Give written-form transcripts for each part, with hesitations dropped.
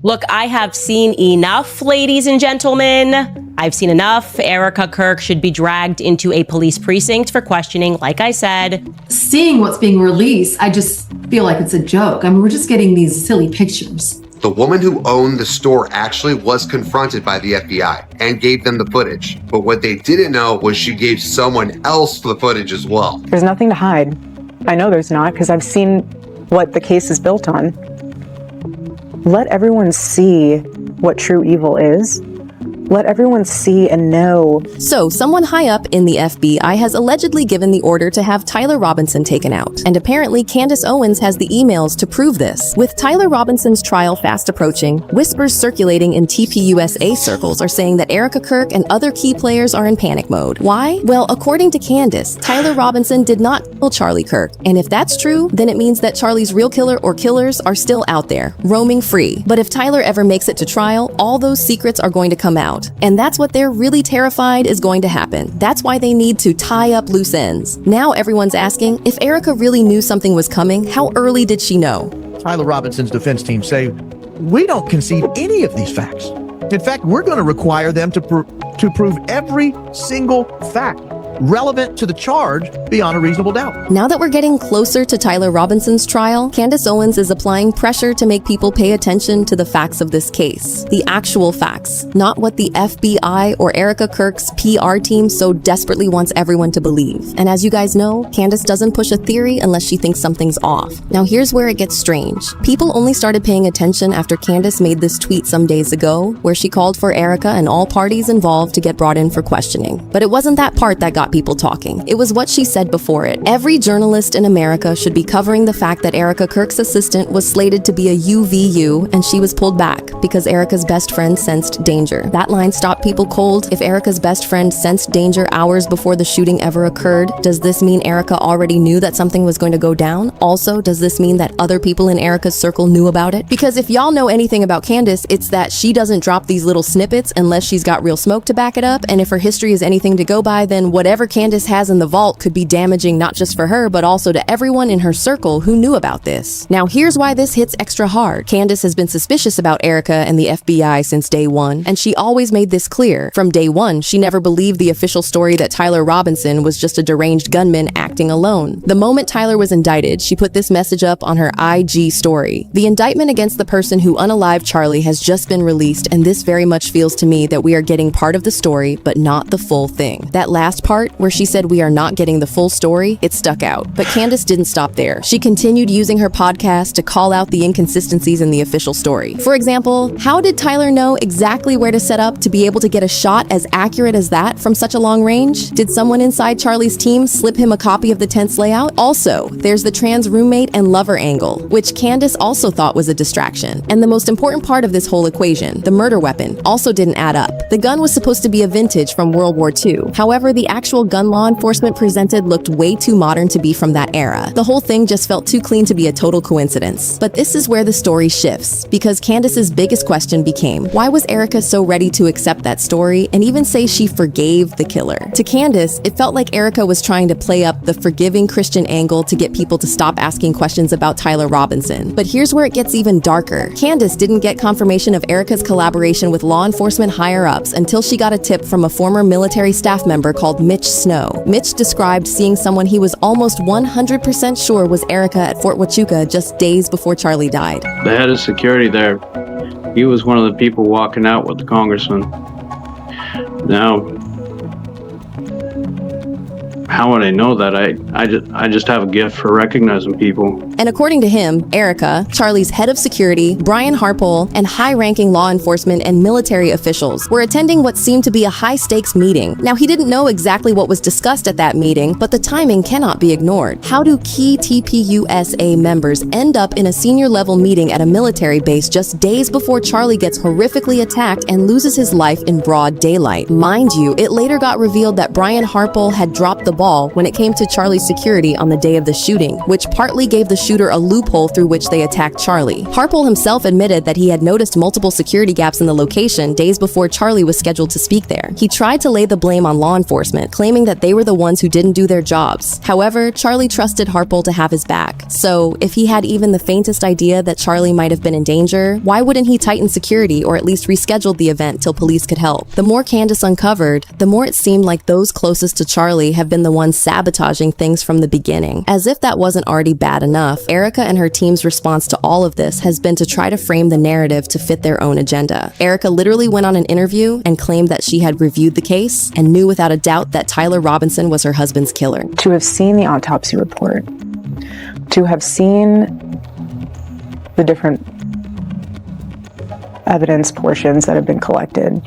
Look, I have seen enough, ladies and gentlemen. I've seen enough. Erika Kirk should be dragged into a police precinct for questioning, like I said. Seeing what's being released, I just feel like it's a joke. I mean, we're just getting these silly pictures. The woman who owned the store actually was confronted by the FBI and gave them the footage. But what they didn't know was she gave someone else the footage as well. There's nothing to hide. I know there's not, because I've seen what the case is built on. Let everyone see what true evil is. Let everyone see and know. So, someone high up in the FBI has allegedly given the order to have Tyler Robinson taken out. And apparently, Candace Owens has the emails to prove this. With Tyler Robinson's trial fast approaching, whispers circulating in TPUSA circles are saying that Erika Kirk and other key players are in panic mode. Why? Well, according to Candace, Tyler Robinson did not kill Charlie Kirk. And if that's true, then it means that Charlie's real killer or killers are still out there, roaming free. But if Tyler ever makes it to trial, all those secrets are going to come out. And that's what they're really terrified is going to happen. That's why they need to tie up loose ends. Now everyone's asking, if Erika really knew something was coming, how early did she know? Tyler Robinson's defense team say, we don't concede any of these facts. In fact, we're going to require them to prove every single fact relevant to the charge beyond a reasonable doubt. Now that we're getting closer to Tyler Robinson's trial, Candace Owens is applying pressure to make people pay attention to the facts of this case. The actual facts, not what the FBI or Erika Kirk's PR team so desperately wants everyone to believe. And as you guys know, Candace doesn't push a theory unless she thinks something's off. Now here's where it gets strange. People only started paying attention after Candace made this tweet some days ago, where she called for Erika and all parties involved to get brought in for questioning. But it wasn't that part that got people talking. It was what she said before it. Every journalist in America should be covering the fact that Erika Kirk's assistant was slated to be a UVU and she was pulled back because Erika's best friend sensed danger. That line stopped people cold. If Erika's best friend sensed danger hours before the shooting ever occurred, does this mean Erika already knew that something was going to go down? Also, does this mean that other people in Erika's circle knew about it? Because if y'all know anything about Candace, it's that she doesn't drop these little snippets unless she's got real smoke to back it up, and if her history is anything to go by, then whatever Candace has in the vault could be damaging not just for her, but also to everyone in her circle who knew about this. Now here's why this hits extra hard. Candace has been suspicious about Erika and the FBI since day one, and she always made this clear. From day one, she never believed the official story that Tyler Robinson was just a deranged gunman acting alone. The moment Tyler was indicted, she put this message up on her IG story. The indictment against the person who unalived Charlie has just been released, and this very much feels to me that we are getting part of the story, but not the full thing. That last part, where she said we are not getting the full story, it stuck out. But Candace didn't stop there. She continued using her podcast to call out the inconsistencies in the official story. For example, how did Tyler know exactly where to set up to be able to get a shot as accurate as that from such a long range? Did someone inside Charlie's team slip him a copy of the tent's layout? Also, there's the trans roommate and lover angle, which Candace also thought was a distraction. And the most important part of this whole equation, the murder weapon, also didn't add up. The gun was supposed to be a vintage from World War II. However, the actual gun law enforcement presented looked way too modern to be from that era. The whole thing just felt too clean to be a total coincidence. But this is where the story shifts, because Candace's biggest question became, why was Erika so ready to accept that story and even say she forgave the killer? To Candace, it felt like Erika was trying to play up the forgiving Christian angle to get people to stop asking questions about Tyler Robinson. But here's where it gets even darker. Candace didn't get confirmation of Erika's collaboration with law enforcement higher-ups until she got a tip from a former military staff member called Mitch Snow. Mitch described seeing someone he was almost 100% sure was Erika at Fort Huachuca just days before Charlie died. The head of security there, he was one of the people walking out with the congressman. Now, how would I know that? I just have a gift for recognizing people. And according to him, Erika, Charlie's head of security, Brian Harpole, and high-ranking law enforcement and military officials were attending what seemed to be a high-stakes meeting. Now, he didn't know exactly what was discussed at that meeting, but the timing cannot be ignored. How do key TPUSA members end up in a senior-level meeting at a military base just days before Charlie gets horrifically attacked and loses his life in broad daylight? Mind you, it later got revealed that Brian Harpole had dropped the ball when it came to Charlie's security on the day of the shooting, which partly gave the shooter a loophole through which they attacked Charlie. Harpole himself admitted that he had noticed multiple security gaps in the location days before Charlie was scheduled to speak there. He tried to lay the blame on law enforcement, claiming that they were the ones who didn't do their jobs. However, Charlie trusted Harpole to have his back. So, if he had even the faintest idea that Charlie might have been in danger, why wouldn't he tighten security or at least reschedule the event till police could help? The more Candace uncovered, the more it seemed like those closest to Charlie have been the ones sabotaging things from the beginning. As if that wasn't already bad enough, Erika and her team's response to all of this has been to try to frame the narrative to fit their own agenda. Erika literally went on an interview and claimed that she had reviewed the case and knew without a doubt that Tyler Robinson was her husband's killer. To have seen the autopsy report, to have seen the different evidence portions that have been collected,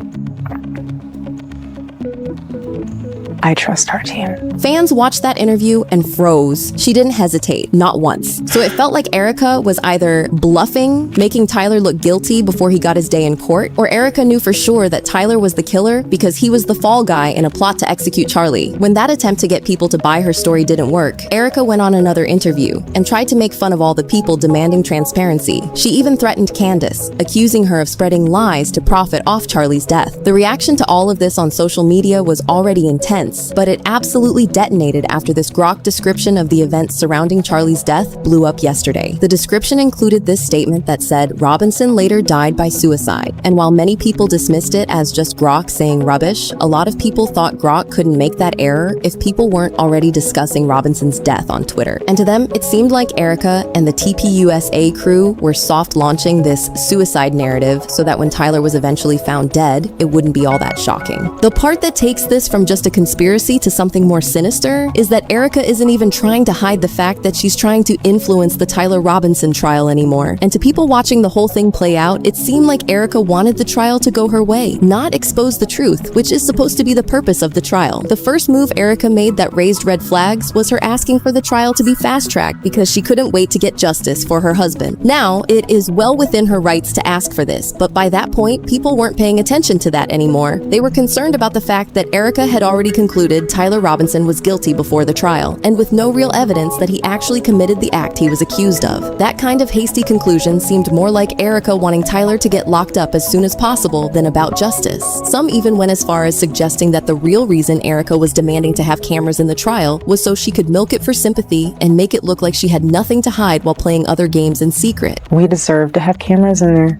I trust our team. Fans watched that interview and froze. She didn't hesitate, not once. So it felt like Erika was either bluffing, making Tyler look guilty before he got his day in court, or Erika knew for sure that Tyler was the killer because he was the fall guy in a plot to execute Charlie. When that attempt to get people to buy her story didn't work, Erika went on another interview and tried to make fun of all the people demanding transparency. She even threatened Candace, accusing her of spreading lies to profit off Charlie's death. The reaction to all of this on social media was already intense, but it absolutely detonated after this grok description of the events surrounding Charlie's death blew up yesterday. The description included this statement that said, "Robinson later died by suicide." And while many people dismissed it as just grok saying rubbish, a lot of people thought grok couldn't make that error if people weren't already discussing Robinson's death on Twitter. And to them, it seemed like Erika and the TPUSA crew were soft launching this suicide narrative so that when Tyler was eventually found dead, it wouldn't be all that shocking. The part that takes this from just a conspiracy to something more sinister is that Erika isn't even trying to hide the fact that she's trying to influence the Tyler Robinson trial anymore. And to people watching the whole thing play out, it seemed like Erika wanted the trial to go her way, not expose the truth, which is supposed to be the purpose of the trial. The first move Erika made that raised red flags was her asking for the trial to be fast-tracked because she couldn't wait to get justice for her husband. Now, it is well within her rights to ask for this, but by that point, people weren't paying attention to that anymore. They were concerned about the fact that Erika had already concluded Tyler Robinson was guilty before the trial, and with no real evidence that he actually committed the act he was accused of. That kind of hasty conclusion seemed more like Erika wanting Tyler to get locked up as soon as possible than about justice. Some even went as far as suggesting that the real reason Erika was demanding to have cameras in the trial was so she could milk it for sympathy and make it look like she had nothing to hide while playing other games in secret. We deserve to have cameras in there.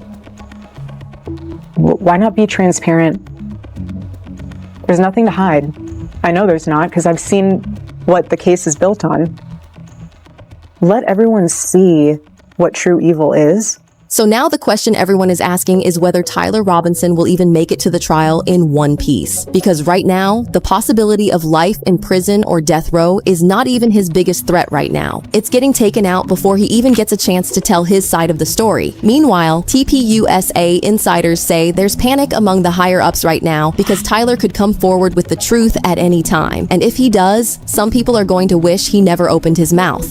Why not be transparent? There's nothing to hide. I know there's not, because I've seen what the case is built on. Let everyone see what true evil is. So now the question everyone is asking is whether Tyler Robinson will even make it to the trial in one piece. Because right now, the possibility of life in prison or death row is not even his biggest threat right now. It's getting taken out before he even gets a chance to tell his side of the story. Meanwhile, TPUSA insiders say there's panic among the higher-ups right now because Tyler could come forward with the truth at any time. And if he does, some people are going to wish he never opened his mouth.